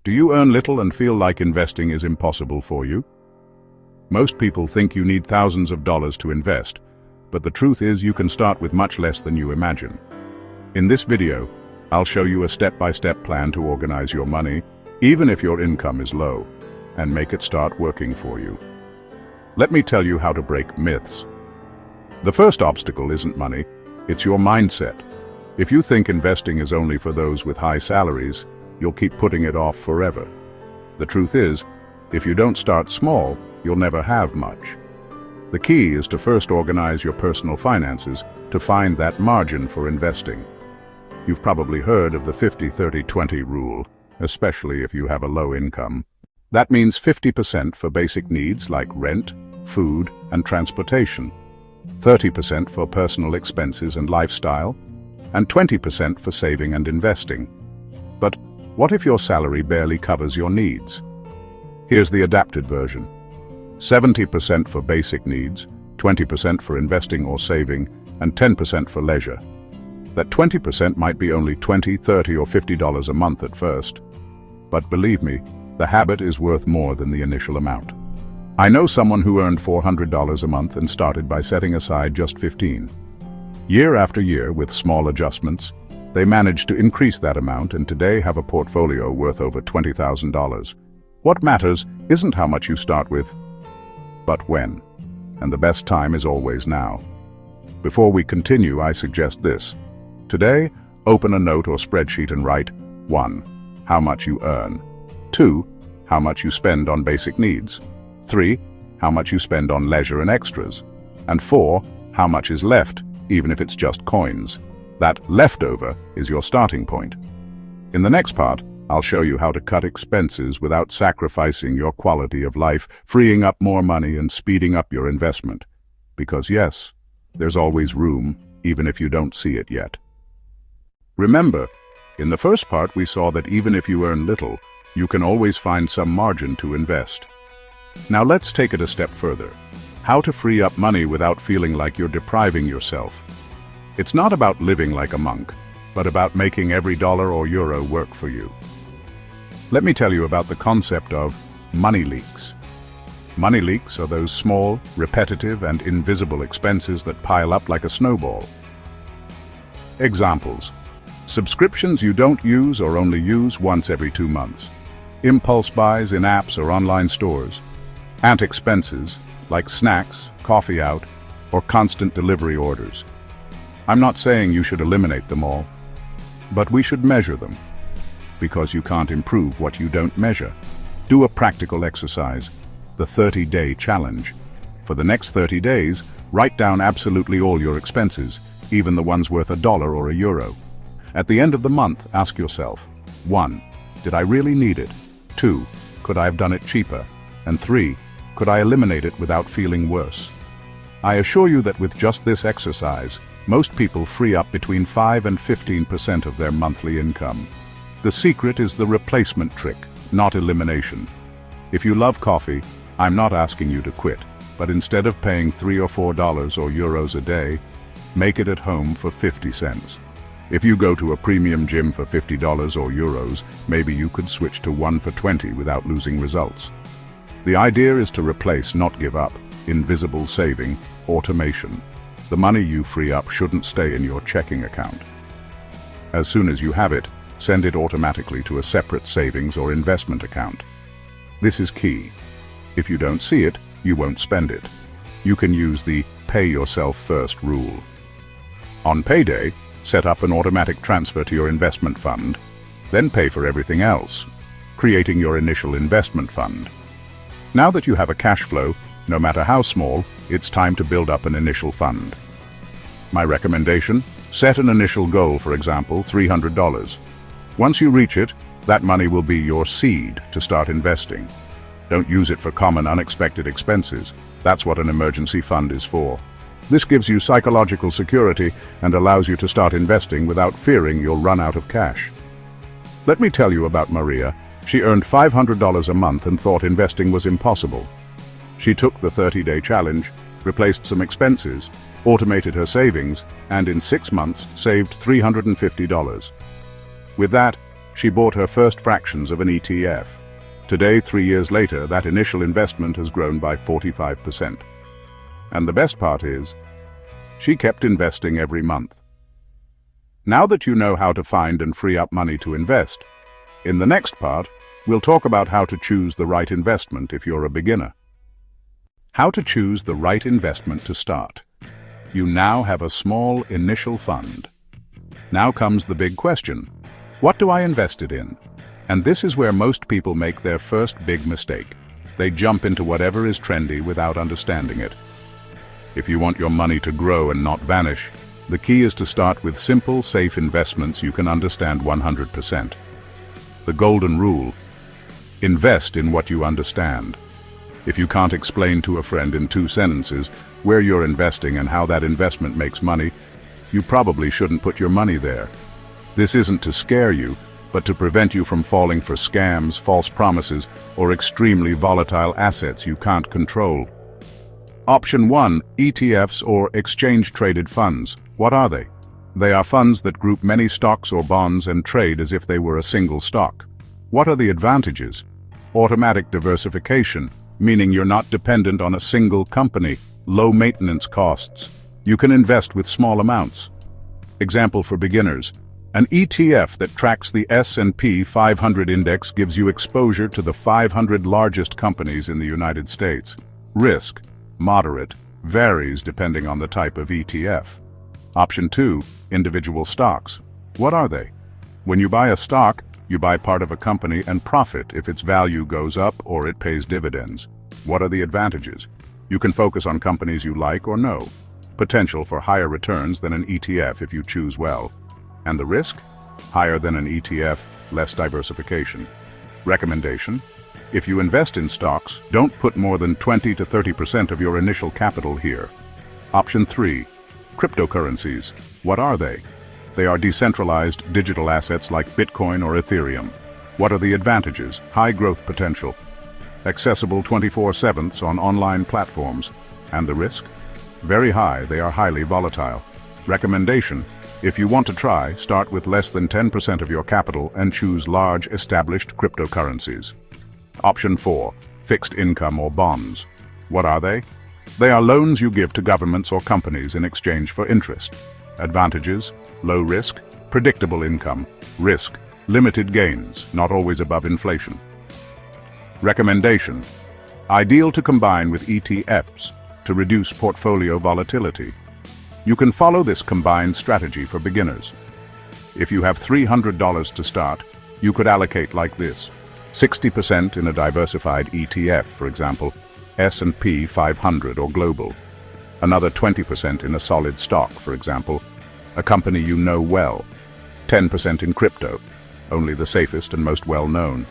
Do you earn little and feel like investing is impossible for you? Most people think you need thousands of dollars to invest, but the truth is you can start with much less than you imagine. In this video, I'll show you a step-by-step plan to organize your money, even if your income is low, and make it start working for you. Let me tell you how to break myths. The first obstacle isn't money, it's your mindset. If you think investing is only for those with high salaries, you'll keep putting it off forever. The truth is, if you don't start small, you'll never have much. The key is to first organize your personal finances to find that margin for investing. You've probably heard of the 50-30-20 rule, especially if you have a low income. That means 50% for basic needs like rent, food, and transportation, 30% for personal expenses and lifestyle, and 20% for saving and investing. But what if your salary barely covers your needs? Here's the adapted version. 70% for basic needs, 20% for investing or saving, and 10% for leisure. That 20% might be only $20, $30, or $50 a month at first. But believe me, the habit is worth more than the initial amount. I know someone who earned $400 a month and started by setting aside just $15. Year after year, with small adjustments, they managed to increase that amount and today have a portfolio worth over $20,000. What matters isn't how much you start with, but when. And the best time is always now. Before we continue, I suggest this. Today, open a note or spreadsheet and write 1. How much you earn. 2. How much you spend on basic needs. 3. How much you spend on leisure and extras. And 4. How much is left, even if it's just coins. That leftover is your starting point. In the next part, I'll show you how to cut expenses without sacrificing your quality of life, freeing up more money and speeding up your investment. Because yes, there's always room, even if you don't see it yet. Remember, in the first part we saw that even if you earn little, you can always find some margin to invest. Now let's take it a step further. How to free up money without feeling like you're depriving yourself. It's not about living like a monk, but about making every dollar or euro work for you. Let me tell you about the concept of money leaks. Money leaks are those small, repetitive, and invisible expenses that pile up like a snowball. Examples: subscriptions you don't use or only use once every 2 months. Impulse buys in apps or online stores. And expenses like snacks, coffee out, or constant delivery orders. I'm not saying you should eliminate them all, but we should measure them. Because you can't improve what you don't measure. Do a practical exercise, the 30-day challenge. For the next 30 days, write down absolutely all your expenses, even the ones worth $1 or €1. At the end of the month, ask yourself, 1. Did I really need it? 2. Could I have done it cheaper? And 3. Could I eliminate it without feeling worse? I assure you that with just this exercise, most people free up between 5 and 15% of their monthly income. The secret is the replacement trick, not elimination. If you love coffee, I'm not asking you to quit, but instead of paying $3 or $4 or euros a day, make it at home for 50 cents. If you go to a premium gym for $50 or euros, maybe you could switch to one for 20 without losing results. The idea is to replace, not give up, invisible saving, automation. The money you free up shouldn't stay in your checking account. As soon as you have it, send it automatically to a separate savings or investment account. This is key. If you don't see it, you won't spend it. You can use the pay yourself first rule. On payday, set up an automatic transfer to your investment fund, then pay for everything else, creating your initial investment fund. Now that you have a cash flow, no matter how small, it's time to build up an initial fund. My recommendation, set an initial goal, for example, $300. Once you reach it, that money will be your seed to start investing. Don't use it for common unexpected expenses. That's what an emergency fund is for. This gives you psychological security and allows you to start investing without fearing you'll run out of cash. Let me tell you about Maria. She earned $500 a month and thought investing was impossible. She took the 30-day challenge, replaced some expenses, automated her savings, and in 6 months saved $350. With that, She bought her first fractions of an ETF. Today, 3 years later, that initial investment has grown by 45%. And the best part is, she kept investing every month. Now that you know how to find and free up money to invest, in the next part, we'll talk about how to choose the right investment if you're a beginner. How to choose the right investment to start. You now have a small initial fund. Now comes the big question. What do I invest it in? And this is where most people make their first big mistake. They jump into whatever is trendy without understanding it. If you want your money to grow and not vanish, the key is to start with simple, safe investments you can understand 100%. The golden rule: invest in what you understand. If you can't explain to a friend in 2 sentences where you're investing and how that investment makes money, you probably shouldn't put your money there. This isn't to scare you, but to prevent you from falling for scams, false promises, or extremely volatile assets you can't control. Option 1, ETFs or exchange-traded funds. What are they? They are funds that group many stocks or bonds and trade as if they were a single stock. What are the advantages? Automatic diversification, meaning you're not dependent on a single company, low maintenance costs. You can invest with small amounts. Example for beginners. An ETF that tracks the S&P 500 index gives you exposure to the 500 largest companies in the United States. Risk, moderate, varies depending on the type of ETF. Option 2, individual stocks. What are they? When you buy a stock, you buy part of a company and profit if its value goes up or it pays dividends. What are the advantages? You can focus on companies you like or know. Potential for higher returns than an ETF if you choose well. And the risk? Higher than an ETF, less diversification. Recommendation: if you invest in stocks, don't put more than 20 to 30% of your initial capital here. Option 3, cryptocurrencies. What are they? They are decentralized digital assets like Bitcoin or Ethereum. What are the advantages? High growth potential. Accessible 24/7 on online platforms. And the risk? Very high, they are highly volatile. Recommendation: if you want to try, start with less than 10% of your capital and choose large, established cryptocurrencies. Option 4, fixed income or bonds. What are they? They are loans you give to governments or companies in exchange for interest. Advantages: low risk, predictable income. Risk: limited gains, not always above inflation. Recommendation: ideal to combine with ETFs to reduce portfolio volatility. You can follow this combined strategy for beginners. If you have $300 to start, you could allocate like this: 60% in a diversified ETF, for example, S&P 500 or global. Another 20% in a solid stock, for example, a company you know well. 10% in crypto, only the safest and most well-known.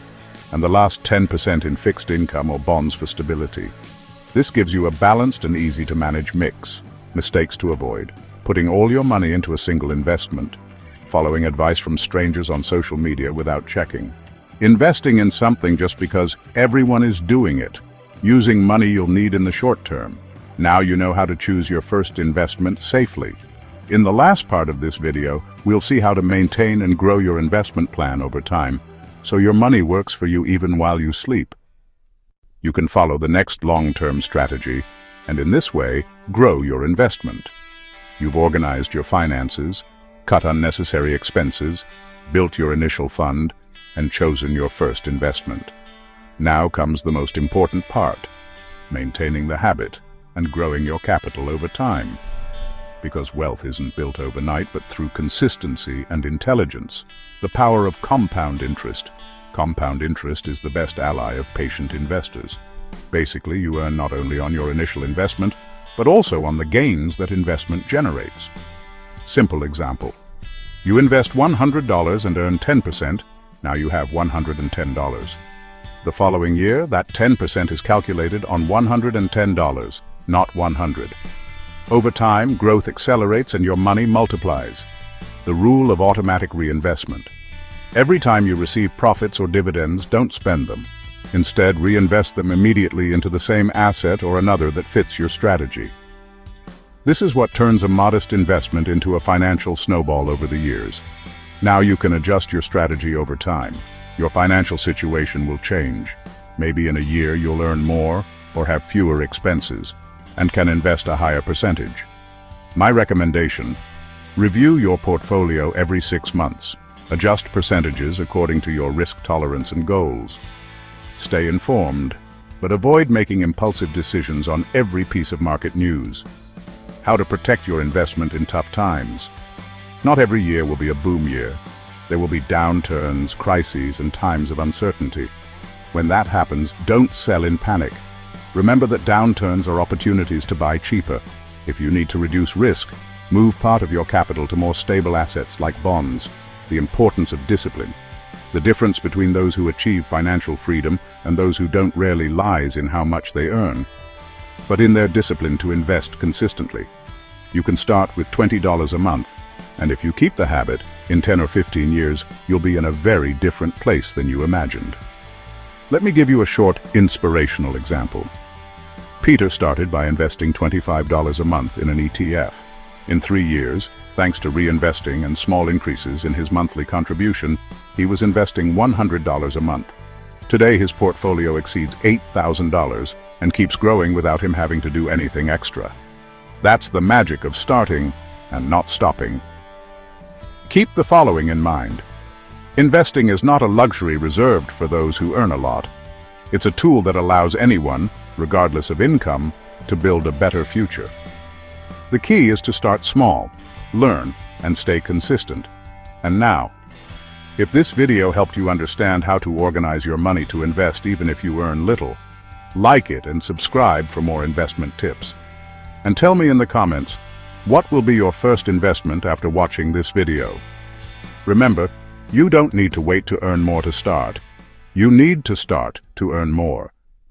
And the last 10% in fixed income or bonds for stability. This gives you a balanced and easy-to-manage mix. Mistakes to avoid: putting all your money into a single investment, following advice from strangers on social media without checking, investing in something just because everyone is doing it, using money you'll need in the short term. Now you know how to choose your first investment safely. In the last part of this video, we'll see how to maintain and grow your investment plan over time, so your money works for you even while you sleep. You can follow the next long-term strategy, and in this way, grow your investment. You've organized your finances, cut unnecessary expenses, built your initial fund, and chosen your first investment. Now comes the most important part: maintaining the habit and growing your capital over time. Because wealth isn't built overnight, but through consistency and intelligence. The power of compound interest. Compound interest is the best ally of patient investors. Basically, you earn not only on your initial investment, but also on the gains that investment generates. Simple example. You invest $100 and earn 10%, now you have $110. The following year, that 10% is calculated on $110, not 100. Over time, growth accelerates and your money multiplies. The rule of automatic reinvestment. Every time you receive profits or dividends, don't spend them. Instead, reinvest them immediately into the same asset or another that fits your strategy. This is what turns a modest investment into a financial snowball over the years. Now you can adjust your strategy over time. Your financial situation will change. Maybe in a year you'll earn more or have fewer expenses and can invest a higher percentage. My recommendation: review your portfolio every 6 months. Adjust percentages according to your risk tolerance and goals. Stay informed, but avoid making impulsive decisions on every piece of market news. How to protect your investment in tough times. Not every year will be a boom year. There will be downturns, crises, and times of uncertainty. When that happens, don't sell in panic. Remember that downturns are opportunities to buy cheaper. If you need to reduce risk, move part of your capital to more stable assets like bonds. The importance of discipline. The difference between those who achieve financial freedom and those who don't rarely lies in how much they earn, but in their discipline to invest consistently. You can start with $20 a month, and if you keep the habit, in 10 or 15 years, you'll be in a very different place than you imagined. Let me give you a short, inspirational example. Peter started by investing $25 a month in an ETF. In 3 years, thanks to reinvesting and small increases in his monthly contribution, he was investing $100 a month. Today his portfolio exceeds $8,000 and keeps growing without him having to do anything extra. That's the magic of starting and not stopping. Keep the following in mind. Investing is not a luxury reserved for those who earn a lot. It's a tool that allows anyone, regardless of income, to build a better future. The key is to start small, learn, and stay consistent. And now, if this video helped you understand how to organize your money to invest even if you earn little, like it and subscribe for more investment tips. And tell me in the comments, what will be your first investment after watching this video? Remember, you don't need to wait to earn more to start. You need to start to earn more.